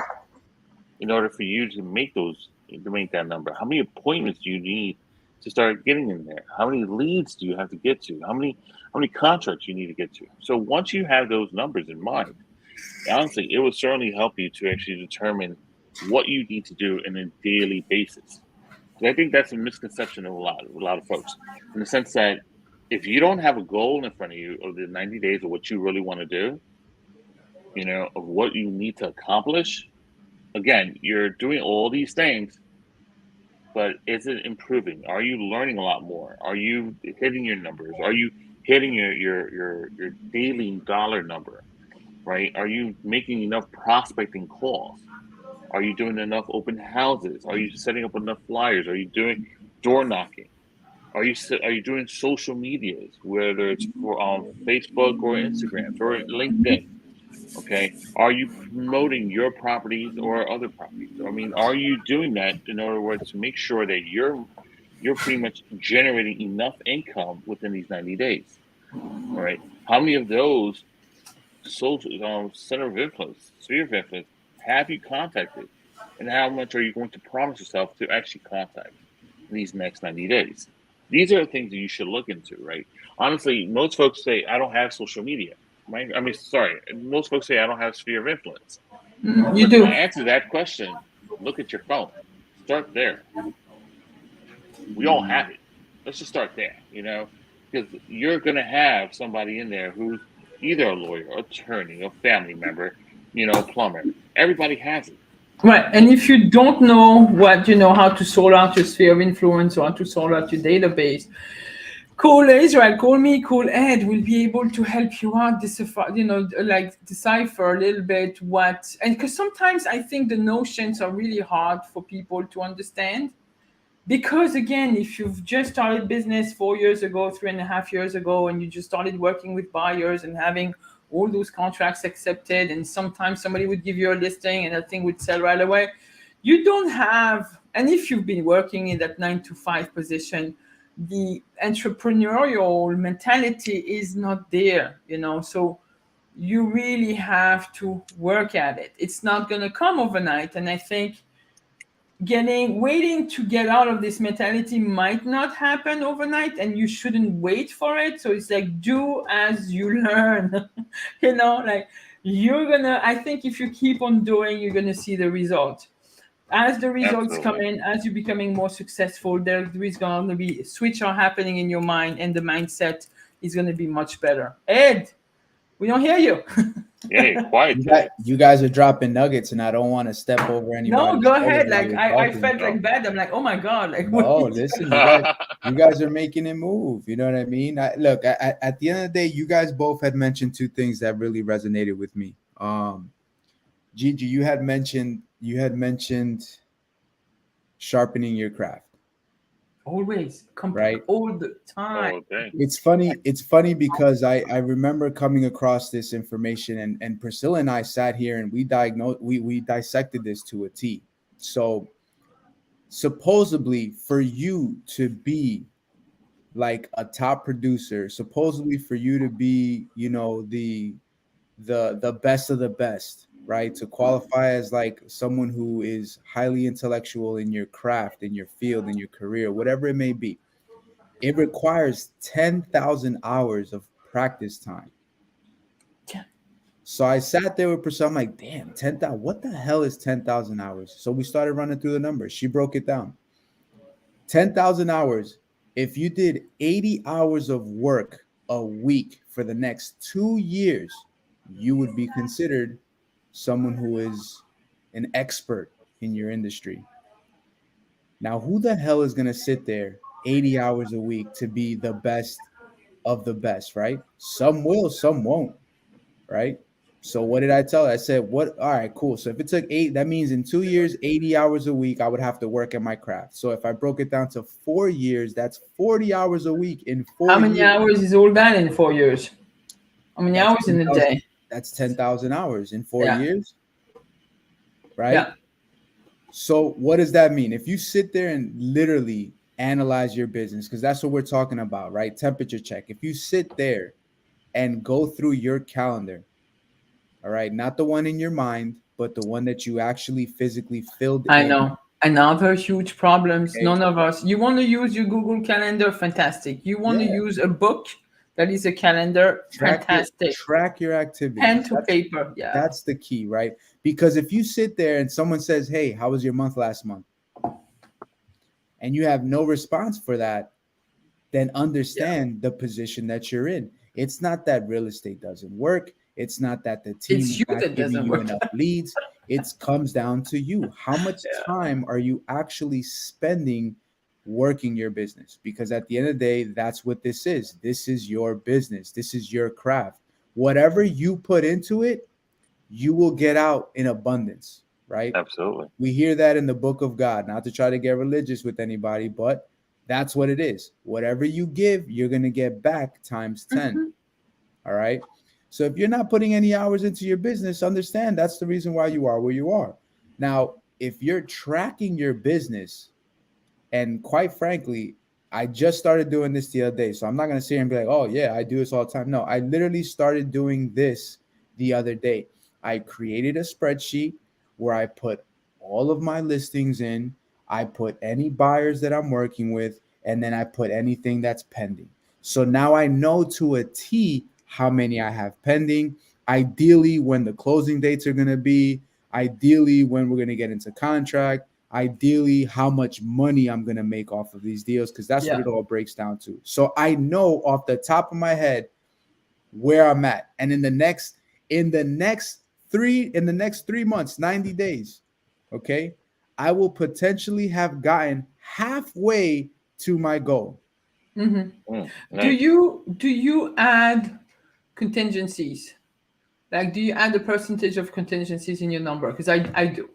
in order for you to make that number? How many appointments do you need to start getting in there? How many leads do you have to get to? How many contracts you need to get to? So once you have those numbers in mind, honestly, it will certainly help you to actually determine what you need to do on a daily basis. And I think that's a misconception of a lot of folks, in the sense that if you don't have a goal in front of you of the 90 days of what you really want to do, you know, of what you need to accomplish, again, you're doing all these things, but is it improving? Are you learning a lot more? Are you hitting your numbers? Are you hitting your daily dollar number? Right? Are you making enough prospecting calls? Are you doing enough open houses? Are you setting up enough flyers? Are you doing door knocking? Are you doing social medias, whether it's for Facebook or Instagram or LinkedIn? Okay, are you promoting your properties or other properties? I mean, are you doing that in order to make sure that you're pretty much generating enough income within these 90 days? All right, how many of those social center of influence, sphere of influence, have you contacted, and how much are you going to promise yourself to actually contact in these next 90 days? These are the things that you should look into, right? Honestly, most folks say, I don't have social media. Right? I mean, sorry, most folks say, I don't have sphere of influence. Mhm. You But to do. answer that question, look at your phone. Start there. We all have it. Let's just start there, you know, because you're going to have somebody in there who's either a lawyer, attorney, a family member, you know, a plumber. Everybody has it. Right. And if you don't know what, how to sort out your sphere of influence or how to sort out your database, call Israel, call me, call Ed. We'll be able to help you out, decipher, like decipher a little bit what, and because sometimes I think the notions are really hard for people to understand. Because again, if you've just started business 4 years ago, 3.5 years ago, and you just started working with buyers and having all those contracts accepted, and sometimes somebody would give you a listing and that thing would sell right away, you don't have, and if you've been working in that 9 to 5 position, the entrepreneurial mentality is not there. So you really have to work at it. It's not going to come overnight. And I think waiting to get out of this mentality might not happen overnight, and you shouldn't wait for it. So it's like, do as you learn. Like, I think if you keep on doing, you're gonna see the result. As the results come Absolutely. in, as you're becoming more successful, there is gonna be a switch are happening in your mind, and the mindset is gonna be much better. Ed, we don't hear you. Yeah, quiet You today. guys, you guys are dropping nuggets, and I don't want to step over No, anybody's go toes ahead. while Like you're I talking. felt So, like bad. I'm like, oh my god, like what No, is listen, you guys are making it move. You know what I mean? Look, at the end of the day, you guys both had mentioned two things that really resonated with me. Gigi, you had mentioned sharpening your craft, always right? all the time. oh, dang. It's funny because I remember coming across this information, and Priscilla and I sat here and we dissected this to a T. So supposedly for you to be like a top producer, supposedly for you to be, the best of the best, right? To qualify as like someone who is highly intellectual in your craft, in your field, in your career, whatever it may be, it requires 10,000 hours of practice time. Yeah. So I sat there with Priscilla. I'm like, damn, 10,000. What the hell is 10,000 hours? So we started running through the numbers. She broke it down. 10,000 hours. If you did 80 hours of work a week for the next 2 years, you would be considered someone who is an expert in your industry. Now, who the hell is going to sit there 80 hours a week to be the best of the best, right? Some will, some won't, right? So what did I tell her? I said, what? All right, cool. So if it took 8, that means in 2 years, 80 hours a week, I would have to work at my craft. So if I broke it down to 4 years, that's 40 hours a week in How four many years. hours is all that in 4 years? How many That's hours in a 10,000. day? That's 10,000 hours in four Yeah, years, right? yeah, So what does that mean? If you sit there and literally analyze your business, because that's what we're talking about, right? Temperature check. If you sit there and go through your calendar, all right, not the one in your mind, but the one that you actually physically filled I in. know. Another huge problems. Okay. None of us. You want to use your Google Calendar? Fantastic. You want to Yeah. use a book that is a calendar? Fantastic. Track your Pen activities. to paper. Yeah. That's the key, right? Because if you sit there and someone says, "Hey, how was your month last month?" and you have no response for that, then Yeah. understand the position that you're in. It's not that real estate doesn't work. It's not that the team It's is you not that giving doesn't you work. enough leads. It comes down to you. How much Yeah. time are you actually spending working your business? Because at the end of the day, that's what this is. This is your business. This is your craft. Whatever you put into it, you will get out in abundance, right? Absolutely. We hear that in the book of God, not to try to get religious with anybody, but that's what it is. Whatever you give, you're going to get back times 10. Mhm. All right. So if you're not putting any hours into your business, understand that's the reason why you are where you are. Now, if you're tracking your business, and quite frankly, I just started doing this the other day. So I'm not going to sit here and be like, oh, yeah, I do this all the time. No, I literally started doing this the other day. I created a spreadsheet where I put all of my listings in, I put any buyers that I'm working with, and then I put anything that's pending. So now I know to a T how many I have pending, ideally, when the closing dates are going to be, ideally, when we're going to get into contract, ideally how much money I'm going to make off of these deals, because that's what Yeah. it all breaks down to. So I know off the top of my head where I'm at. And in the next 3 months, 90 days, okay, I will potentially have gotten halfway to my goal. Mhm. Nice. Do you add contingencies? Like, do you add a percentage of contingencies in your number? Because I do,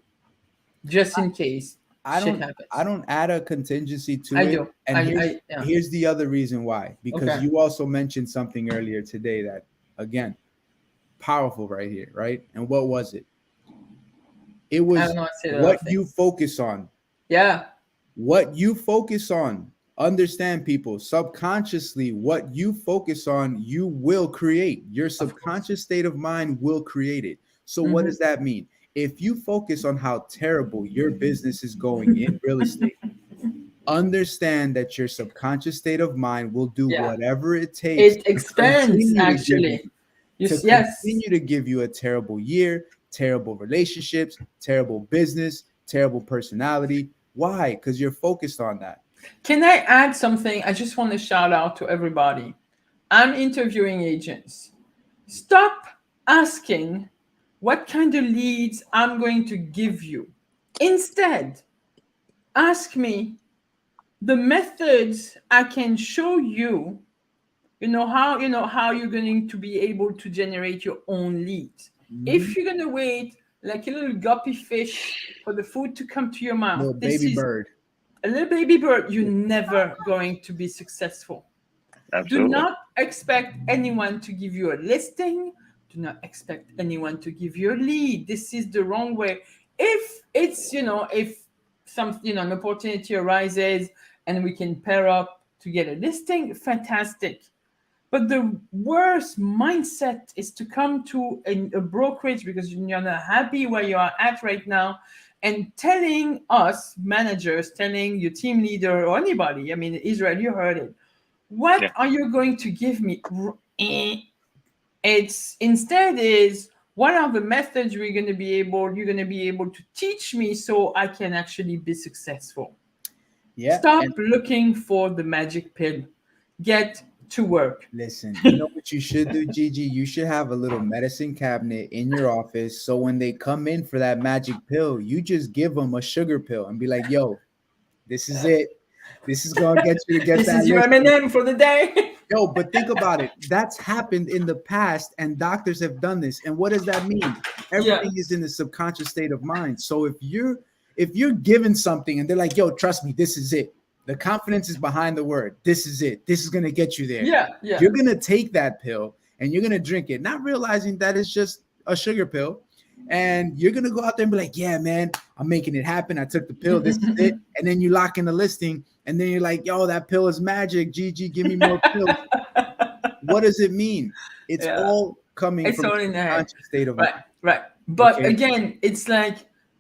just in case I shit don't I happens. don't add a contingency to I it. do. And Yeah. here's the other reason why. Because Okay. you also mentioned something earlier today that, again, powerful right here, right? And what was it? It I was don't know. I said a lot what of things. you focus on. Yeah. What you focus on. Understand, people, subconsciously, what you focus on, you will create. Your Of course. subconscious state of mind will create it. So, what Hmm. does that mean? If you focus on how terrible your business is going in real estate, understand that your subconscious state of mind will do Yeah. whatever it takes It to expands continue to give you actually. Yes. a terrible year, terrible relationships, terrible business, terrible personality. Why? Because you're focused on that. Can I add something? I just want to shout out to everybody. I'm interviewing agents. Stop asking what kind of leads I'm going to give you. Instead, ask me the methods I can show you, how you're going to be able to generate your own leads. Mhm. If you're going to wait like a little guppy fish for the food to come to your mouth, Little this baby is bird. a little baby bird, you're never going to be successful. Do Absolutely. not expect anyone to give you a listing. Do not expect anyone to give you a lead. This is the wrong way. If it's, if some, an opportunity arises and we can pair up to get a listing, fantastic. But the worst mindset is to come to a brokerage because you're not happy where you are at right now and telling us managers, telling your team leader or anybody, I mean, Israel, you heard it. What Yeah. are you going to give me? It's instead is what are the methods you're going to be able to teach me so I can actually be successful. Yeah. Stop And looking for the magic pill. Get to work. listen, you know what you should do, Gigi? You should have a little medicine cabinet in your office. So when they come in for that magic pill, you just give them a sugar pill and be like, yo, this is it. This is going to get you to get This that is your listing. M&M for the day. Yo, but think about it. That's happened in the past, and doctors have done this. And what does that mean? Yeah, Everything is in the subconscious state of mind. So if you're given something and they're like, yo, trust me, this is it. The confidence is behind the word. This is it. This is gonna get you there. yeah, yeah, You're gonna take that pill and you're gonna drink it, not realizing that it's just a sugar pill. And you're gonna go out there and be like, yeah, man, I'm making it happen. I took the pill, this is it. And then you lock in the listing, and then you're like, yo, that pill is magic. GG, give me more pills. What does it mean? It's yeah. all coming It's from all a in the head. subconscious state of Right, mind. right. But Okay. again, it's like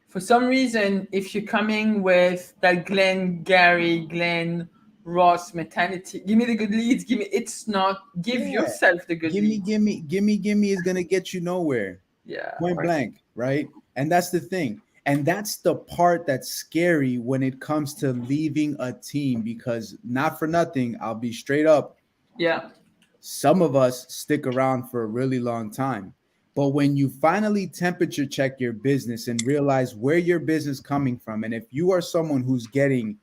for some reason, if you're coming with that Glenn Ross mentality, give me the good leads, give me, it's not, give Yeah. yourself the good Gimme, leads. gimme, gimme, gimme is gonna get you nowhere. Yeah. Point Right. blank, right? And that's the thing. And that's the part that's scary when it comes to leaving a team, because not for nothing, I'll be straight up. Yeah. Some of us stick around for a really long time. But when you finally temperature check your business and realize where your business coming from, and if you are someone who's getting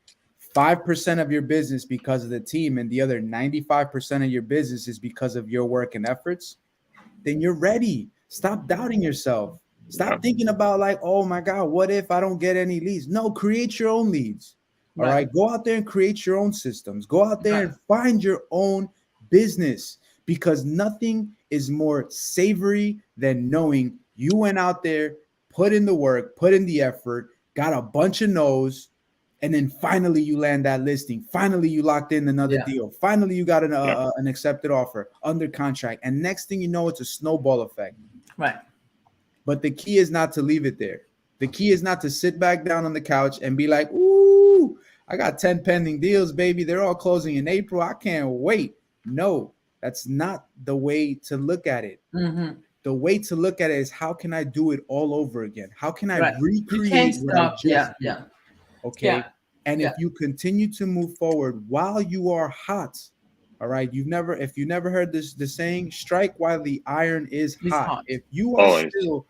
5% of your business because of the team and the other 95% of your business is because of your work and efforts, then you're ready. Stop doubting yourself. Yeah. Stop thinking about like, oh my God, what if I don't get any leads? No, create your own leads. All Right. right. Go out there and create your own systems. Go out there Right. and find your own business, because nothing is more savory than knowing you went out there, put in the work, put in the effort, got a bunch of no's, and then finally you land that listing. Finally you locked in another Yeah. deal. Finally you got Yeah. an accepted offer under contract, and next thing you know, it's a snowball effect. Right. But the key is not to leave it there. The key is not to sit back down on the couch and be like, ooh, I got 10 pending deals, baby. They're all closing in April. I can't wait. No, that's not the way to look at it. Mm-hmm. The way to look at it is, how can I do it all over again? How can I Right. You can't recreate what I stop. just Yeah. did? Yeah. Okay. Yeah. And Yeah. if you continue to move forward while you are hot, all right, if you never heard the saying, strike while the iron is It's hot. hot. If you are Always. still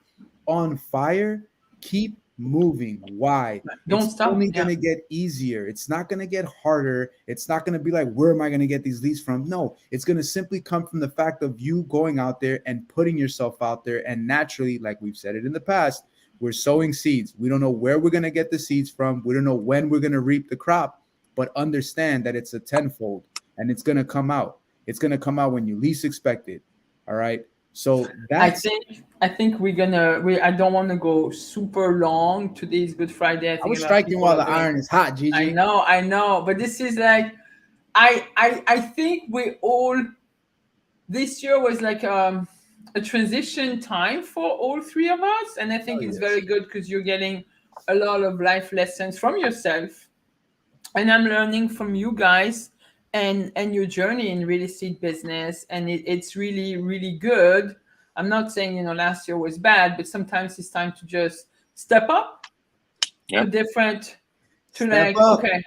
on fire, keep moving. Why? Right. Don't It's stop. only Yeah. gonna get easier. It's not gonna get harder. It's not gonna be like, where am I gonna get these leads from? No, it's gonna simply come from the fact of you going out there and putting yourself out there. And naturally, like we've said it in the past, we're sowing seeds. We don't know where we're gonna get the seeds from. We don't know when we're gonna reap the crop, but understand that it's a tenfold and it's gonna come out. It's gonna come out when you least expect it. All right. So I that's think I think we're gonna we I don't want to go super long. Today's Good Friday. I I think was a lot of striking people while are the going. iron is hot, Gigi. I know, but this is like I think we all this year was like a transition time for all three of us, and I Oh think it's yes. very good because you're getting a lot of life lessons from yourself, and I'm learning from you guys and your journey in real estate business, and it's really good. I'm not saying last year was bad, but sometimes it's time to just step up Yeah. to different to Step like up. okay,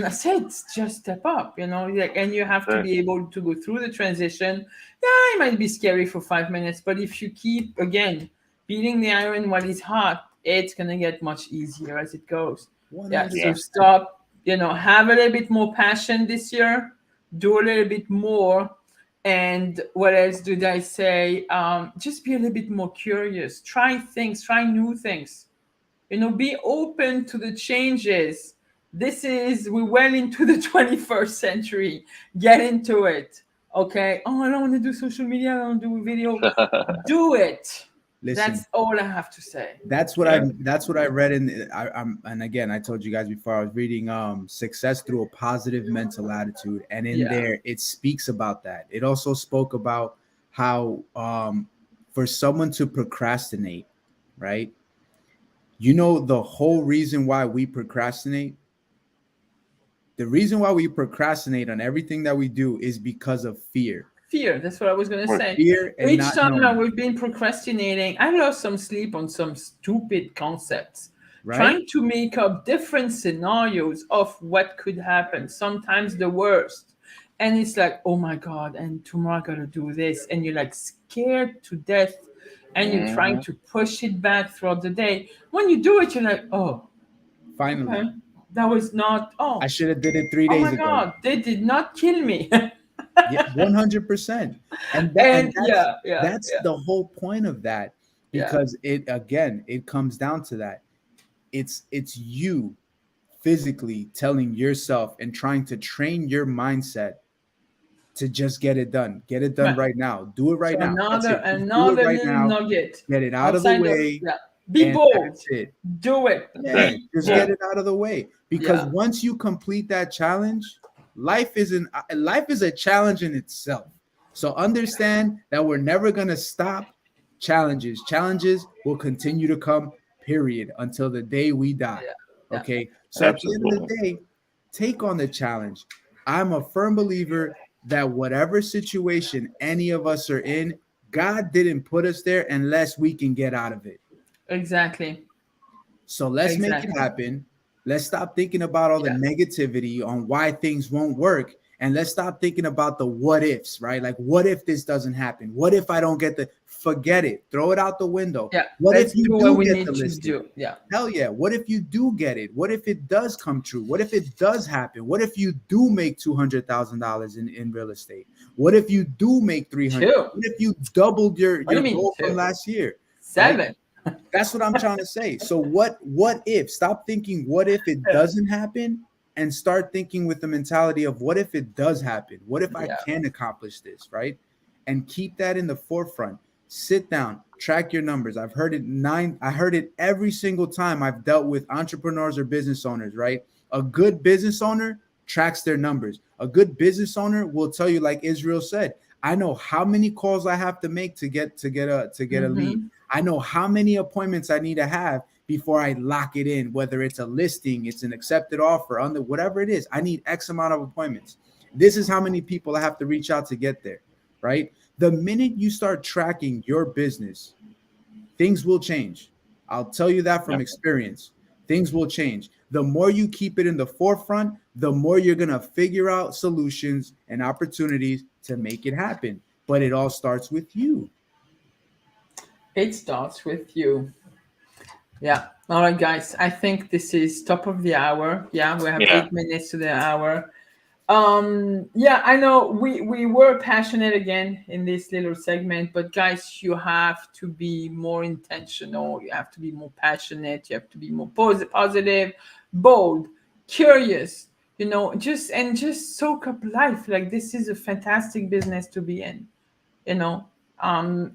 I said just step up, like, and you have to Right. be able to go through the transition. Yeah, it might be scary for 5 minutes, but if you keep again beating the iron while it's hot, it's gonna get much easier as it goes. Yeah, so 100%. Yeah. stop, have a little bit more passion this year, do a little bit more. And what else did I say? Just be a little bit more curious, try things, try new things, be open to the changes. We're well into the 21st century. Get into it. Okay. Oh, I don't want to do social media. I don't do video. Do it. Listen, That's all I have to say. Yeah. that's what I read in I'm and again, I told you guys before, I was reading Success Through a Positive Mental Attitude, and in Yeah. there it speaks about that. It also spoke about how for someone to procrastinate, right? The whole reason why we procrastinate, the reason why we procrastinate on everything that we do is because of fear. Fear. That's what I was going to say. Fear and Each not time that knowing, we've been procrastinating, I lost some sleep on some stupid concepts, right? trying to make up different scenarios of what could happen, sometimes the worst. And it's like, oh my God, and tomorrow I gotta do this. And you're like scared to death, and you're trying Mhm. to push it back throughout the day. When you do it, you're like, oh, Finally, okay, that was not, I should have did it three oh days my ago. God, they did not kill me. Yeah, 100%. And And yeah, yeah, that's yeah, the whole point of that, yeah. because it comes down to that. It's you physically telling yourself and trying to train your mindset to just get it done. Get it done Right. right now. Do it So right now. That's another it. Just do it another right little now. nugget Get it out of the outside of, way, yeah. Be and bold. that's it. Do it. That's it. Yeah, Be just Yeah. get bold. it out of the way. Because Yeah. once you complete that challenge, life is a challenge in itself. So understand that we're never gonna stop challenges. Challenges will continue to come, period, until the day we die. Yeah. Yeah. Okay. So at the end of Absolutely. the day, take on the challenge. I'm a firm believer that whatever situation any of us are in, God didn't put us there unless we can get out of it. Exactly. So let's make it Exactly. happen. Let's stop thinking about all the Yeah. negativity on why things won't work. And let's stop thinking about the what ifs, right? Like, what if this doesn't happen? What if I don't get the forget it? Throw it out the window. Yeah. What if Let's you do what do we get the need to listing? do. Yeah. Hell yeah. What if you do get it? What if it does come true? What if it does happen? What if you do make $200,000 in real estate? What if you do make 300? Two. What if you doubled What do your you mean goal from two? last year? Right? 7. That's what I'm trying to say. So what if? Stop thinking what if it Yeah. doesn't happen and start thinking with the mentality of what if it does happen? What if I Yeah. can accomplish this, right? And keep that in the forefront. Sit down, track your numbers. I heard it every single time I've dealt with entrepreneurs or business owners, right? A good business owner tracks their numbers. A good business owner will tell you, like Israel said, I know how many calls I have to make to get a lead. Mm-hmm. I know how many appointments I need to have before I lock it in, whether it's a listing, it's an accepted offer, under whatever it is. I need X amount of appointments. This is how many people I have to reach out to get there, right? The minute you start tracking your business, things will change. I'll tell you that from Yeah. experience. Things will change. The more you keep it in the forefront, the more you're going to figure out solutions and opportunities to make it happen. But it all starts with you. It starts with you. Yeah. All right, guys. I think this is top of the hour. Yeah, we have Yeah. 8 minutes to the hour. Yeah, I know we were passionate again in this little segment, but guys, you have to be more intentional. You have to be more passionate. You have to be more positive, bold, curious. Just soak up life. Like, this is a fantastic business to be in. you know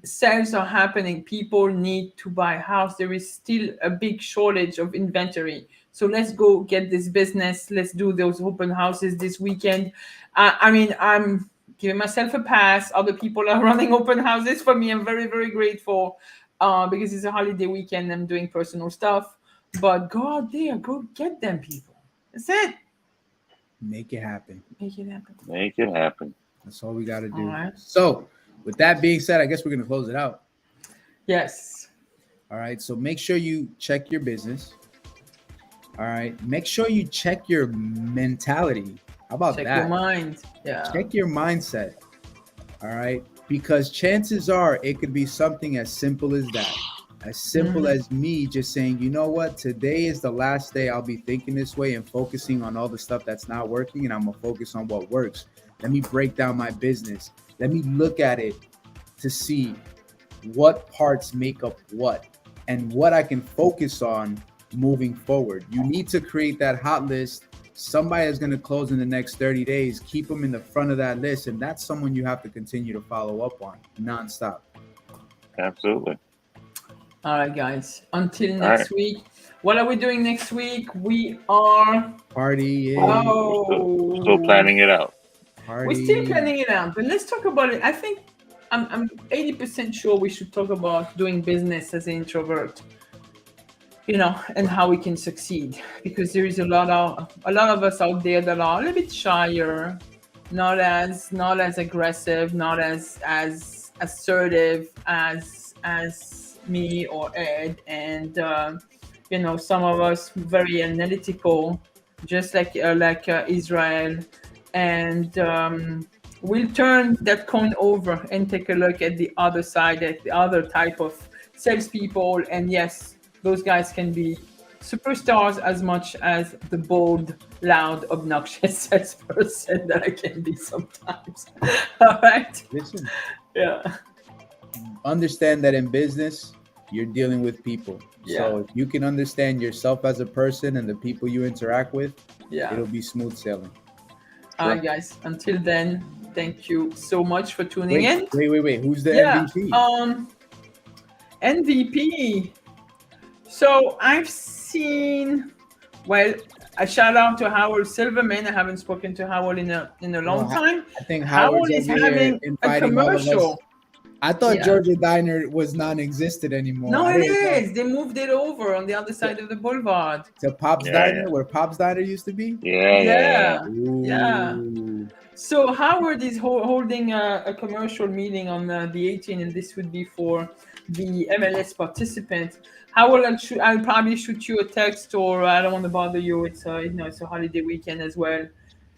Sales are happening, people need to buy a house, there is still a big shortage of inventory, so let's go get this business, let's do those open houses this weekend. I mean, I'm giving myself a pass, other people are running open houses for me, I'm very very grateful, because it's a holiday weekend, I'm doing personal stuff, but go out there, go get them people. That's it. Make it happen. Make it happen. Make it happen. That's all we got to All do. right. So, with that being said, I guess we're going to close it out. Yes. All right. So, make sure you check your business. All right. Make sure you check your mentality. How about Check that? your mind. Yeah. Check your mindset. All right. Because chances are it could be something as simple as that. As simple as me just saying, you know what, today is the last day I'll be thinking this way and focusing on all the stuff that's not working, and I'm going to focus on what works. Let me break down my business. Let me look at it to see what parts make up what and what I can focus on moving forward. You need to create that hot list. Somebody is going to close in the next 30 days. Keep them in the front of that list, and that's someone you have to continue to follow up on nonstop. Absolutely. All right, guys. Until next week. What are we doing next week? We are Party. We're still planning it out. We're still planning it out, but let's talk about it. I think I'm 80% sure we should talk about doing business as an introvert, and how we can succeed. Because there is a lot of us out there that are a little bit shyer, not as aggressive, not as assertive as me or Ed, and some of us very analytical, just like Israel, and we'll turn that coin over and take a look at the other side, at the other type of salespeople, and yes, those guys can be superstars as much as the bold, loud, obnoxious salesperson that I can be sometimes. All right. Listen, Yeah. understand that in business, you're dealing with people. Yeah. So if you can understand yourself as a person and the people you interact with, Yeah. it'll be smooth sailing. All right, guys. Until then, thank you so much for tuning in. Wait. Who's the Yeah. MVP? MVP. So I've seen. Well, a shout out to Howard Silverman. I haven't spoken to Howard in a long time. I think Howard Howard's is over here having a inviting all of us. commercial. I thought Yeah. Georgia Diner was non-existent anymore. No, I it didn't know. is. They moved it over on the other side of the boulevard. To Pop's Yeah, Diner, yeah. where Pop's Diner used to be. Yeah. Ooh. Yeah. So Howard is holding a commercial meeting on the 18th, and this would be for the MLS participants. Howard, I'll probably shoot you a text, or I don't want to bother you. It's it's a holiday weekend as well,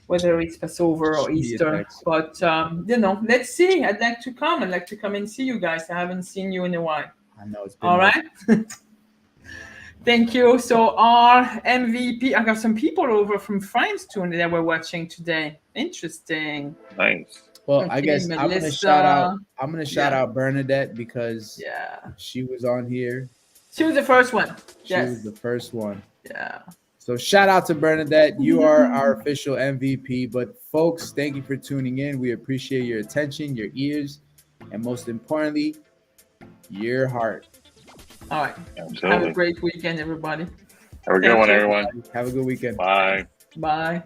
whether it's Passover or Shoot me a Easter. text. But let's see. I'd like to come. I'd like to come and see you guys. I haven't seen you in a while. I know it's been All right. Thank you. So our MVP, I got some people over from France too that were watching today. Interesting. Nice. Well, Okay, I guess I'm gonna Melissa. shout out. I'm gonna shout Yeah. out Bernadette because Yeah. she was on here. She was the first one. She Yes. was the first one. Yeah. So shout out to Bernadette. You are our official MVP. But folks, thank you for tuning in. We appreciate your attention, your ears, and most importantly, your heart. All right. Absolutely. Have a great weekend, everybody. Have a good Thank one, you. everyone. Have a good weekend. Bye. Bye.